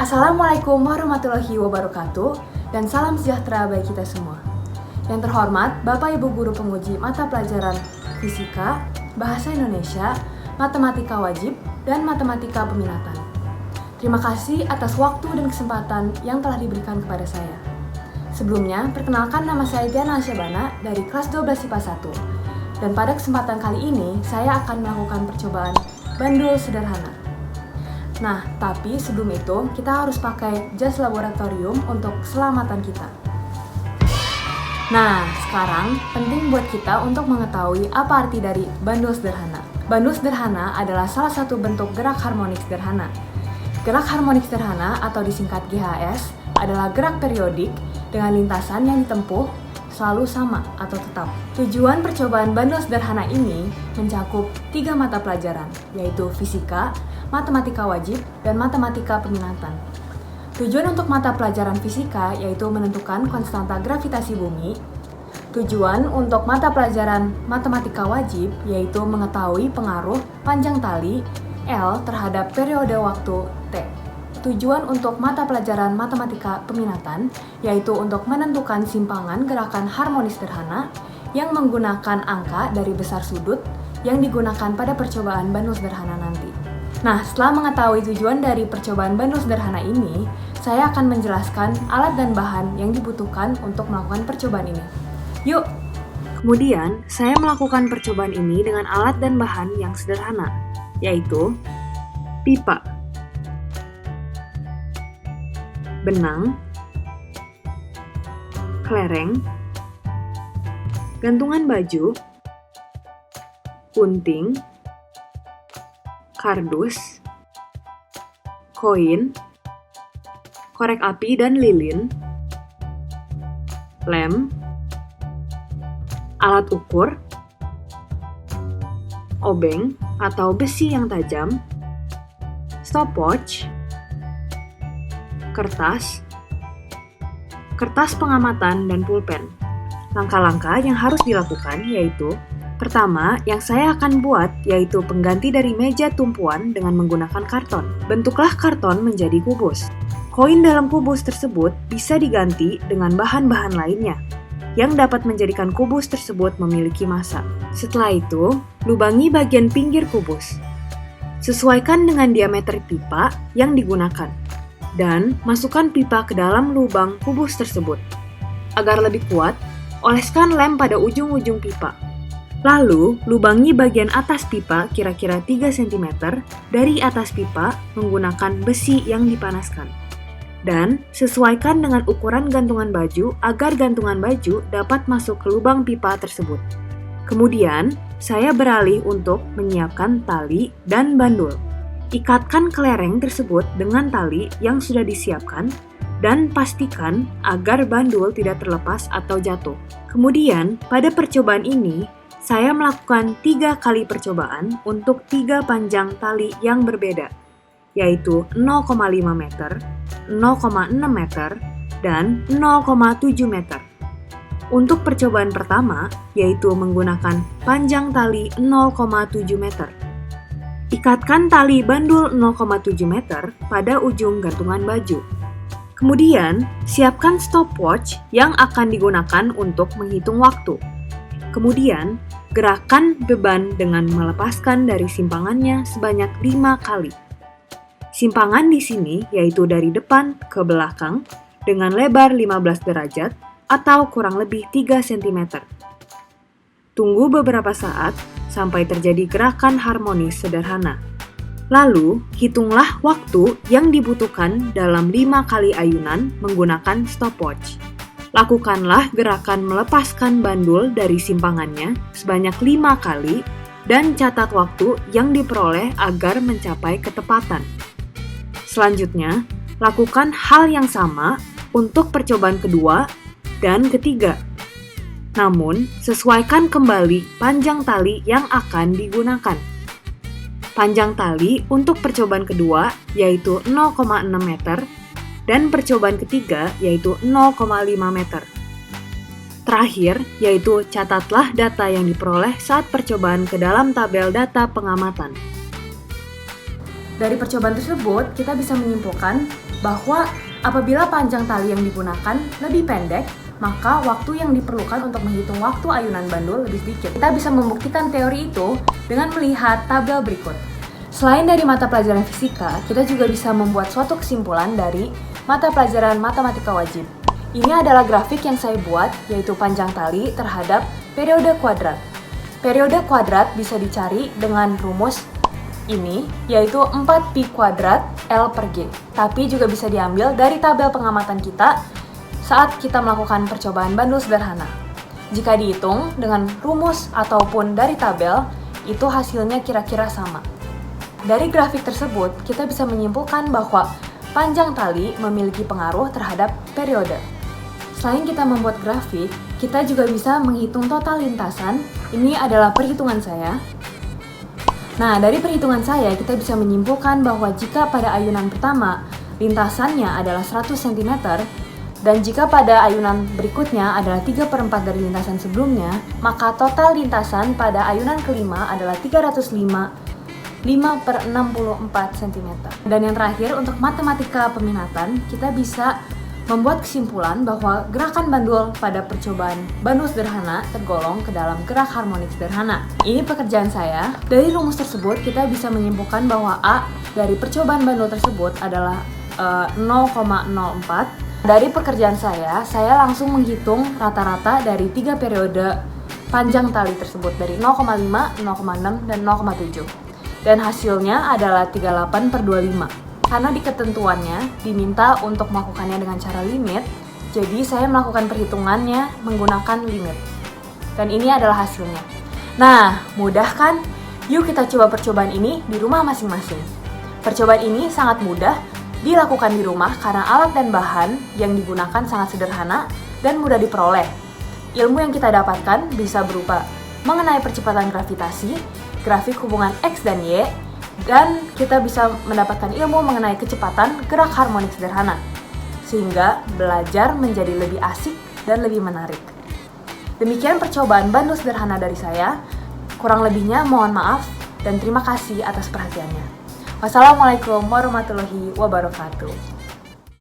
Assalamualaikum warahmatullahi wabarakatuh dan salam sejahtera bagi kita semua. Yang terhormat Bapak Ibu Guru Penguji mata pelajaran Fisika, Bahasa Indonesia, Matematika Wajib, dan Matematika Peminatan. Terima kasih atas waktu dan kesempatan yang telah diberikan kepada saya. Sebelumnya, perkenalkan nama saya Diana Syabana dari kelas 12 IPA 1. Dan pada kesempatan kali ini, saya akan melakukan percobaan bandul sederhana. Nah, tapi sebelum itu, kita harus pakai jas laboratorium untuk keselamatan kita. Nah, sekarang penting buat kita untuk mengetahui apa arti dari bandul sederhana. Bandul sederhana adalah salah satu bentuk gerak harmonik sederhana. Gerak harmonik sederhana atau disingkat GHS adalah gerak periodik dengan lintasan yang ditempuh selalu sama atau tetap. Tujuan percobaan bandul sederhana ini mencakup 3 mata pelajaran, yaitu fisika, matematika wajib, dan matematika peminatan. Tujuan untuk mata pelajaran fisika yaitu menentukan konstanta gravitasi bumi. Tujuan untuk mata pelajaran matematika wajib yaitu mengetahui pengaruh panjang tali L terhadap periode waktu T. Tujuan untuk mata pelajaran matematika peminatan yaitu untuk menentukan simpangan gerakan harmonis sederhana yang menggunakan angka dari besar sudut yang digunakan pada percobaan bandul sederhana nanti. Nah, setelah mengetahui tujuan dari percobaan bandul sederhana ini, saya akan menjelaskan alat dan bahan yang dibutuhkan untuk melakukan percobaan ini. Yuk! Kemudian, saya melakukan percobaan ini dengan alat dan bahan yang sederhana, yaitu pipa, benang, kelereng, gantungan baju, gunting, kardus, koin, korek api dan lilin, lem, alat ukur, obeng atau besi yang tajam, stopwatch, kertas pengamatan, dan pulpen. Langkah-langkah yang harus dilakukan yaitu pertama, yang saya akan buat yaitu pengganti dari meja tumpuan dengan menggunakan karton. Bentuklah karton menjadi kubus. Koin dalam kubus tersebut bisa diganti dengan bahan-bahan lainnya yang dapat menjadikan kubus tersebut memiliki massa. Setelah itu, lubangi bagian pinggir kubus. Sesuaikan dengan diameter pipa yang digunakan dan masukkan pipa ke dalam lubang kubus tersebut. Agar lebih kuat, oleskan lem pada ujung-ujung pipa. Lalu, lubangi bagian atas pipa kira-kira 3 cm dari atas pipa menggunakan besi yang dipanaskan. Dan sesuaikan dengan ukuran gantungan baju agar gantungan baju dapat masuk ke lubang pipa tersebut. Kemudian, saya beralih untuk menyiapkan tali dan bandul. Ikatkan kelereng tersebut dengan tali yang sudah disiapkan dan pastikan agar bandul tidak terlepas atau jatuh. Kemudian, pada percobaan ini, saya melakukan 3 kali percobaan untuk 3 panjang tali yang berbeda, yaitu 0,5 meter, 0,6 meter, dan 0,7 meter. Untuk percobaan pertama, yaitu menggunakan panjang tali 0,7 meter. Ikatkan tali bandul 0,7 meter pada ujung gantungan baju. Kemudian, siapkan stopwatch yang akan digunakan untuk menghitung waktu. Kemudian, gerakan beban dengan melepaskan dari simpangannya sebanyak 5 kali. Simpangan di sini yaitu dari depan ke belakang dengan lebar 15 derajat atau kurang lebih 3 cm. Tunggu beberapa saat sampai terjadi gerakan harmonis sederhana. Lalu, hitunglah waktu yang dibutuhkan dalam 5 kali ayunan menggunakan stopwatch. Lakukanlah gerakan melepaskan bandul dari simpangannya sebanyak 5 kali dan catat waktu yang diperoleh agar mencapai ketepatan. Selanjutnya, lakukan hal yang sama untuk percobaan kedua dan ketiga. Namun, sesuaikan kembali panjang tali yang akan digunakan. Panjang tali untuk percobaan kedua yaitu 0,6 meter dan percobaan ketiga yaitu 0,5 meter. Terakhir, yaitu catatlah data yang diperoleh saat percobaan ke dalam tabel data pengamatan. Dari percobaan tersebut, kita bisa menyimpulkan bahwa apabila panjang tali yang digunakan lebih pendek, maka waktu yang diperlukan untuk menghitung waktu ayunan bandul lebih sedikit. Kita bisa membuktikan teori itu dengan melihat tabel berikut. Selain dari mata pelajaran fisika, kita juga bisa membuat suatu kesimpulan dari mata pelajaran matematika wajib. Ini adalah grafik yang saya buat, yaitu panjang tali terhadap periode kuadrat. Periode kuadrat bisa dicari dengan rumus ini, yaitu 4pi kuadrat L per G. Tapi juga bisa diambil dari tabel pengamatan kita saat kita melakukan percobaan bandul sederhana. Jika dihitung dengan rumus ataupun dari tabel, itu hasilnya kira-kira sama. Dari grafik tersebut, kita bisa menyimpulkan bahwa panjang tali memiliki pengaruh terhadap periode. Selain kita membuat grafik, kita juga bisa menghitung total lintasan. Ini adalah perhitungan saya. Nah, dari perhitungan saya, kita bisa menyimpulkan bahwa jika pada ayunan pertama, lintasannya adalah 100 cm, dan jika pada ayunan berikutnya adalah 3/4 dari lintasan sebelumnya, maka total lintasan pada ayunan kelima adalah 305 5/64 cm. Dan yang terakhir, untuk matematika peminatan, kita bisa membuat kesimpulan bahwa gerakan bandul pada percobaan bandul sederhana tergolong ke dalam gerak harmonik sederhana. Ini pekerjaan saya. Dari rumus tersebut, kita bisa menyimpulkan bahwa A dari percobaan bandul tersebut adalah 0,04. Dari pekerjaan saya langsung menghitung rata-rata dari 3 periode panjang tali tersebut, dari 0,5, 0,6, dan 0,7. Dan hasilnya adalah 38/25. Karena di ketentuannya diminta untuk melakukannya dengan cara limit, jadi saya melakukan perhitungannya menggunakan limit. Dan ini adalah hasilnya. Nah, mudah kan? Yuk kita coba percobaan ini di rumah masing-masing. Percobaan ini sangat mudah dilakukan di rumah karena alat dan bahan yang digunakan sangat sederhana dan mudah diperoleh. Ilmu yang kita dapatkan bisa berupa mengenai percepatan gravitasi, grafik hubungan X dan Y, dan kita bisa mendapatkan ilmu mengenai kecepatan gerak harmonik sederhana, sehingga belajar menjadi lebih asik dan lebih menarik. Demikian percobaan bandul sederhana dari saya. Kurang lebihnya mohon maaf dan terima kasih atas perhatiannya. Wassalamualaikum warahmatullahi wabarakatuh.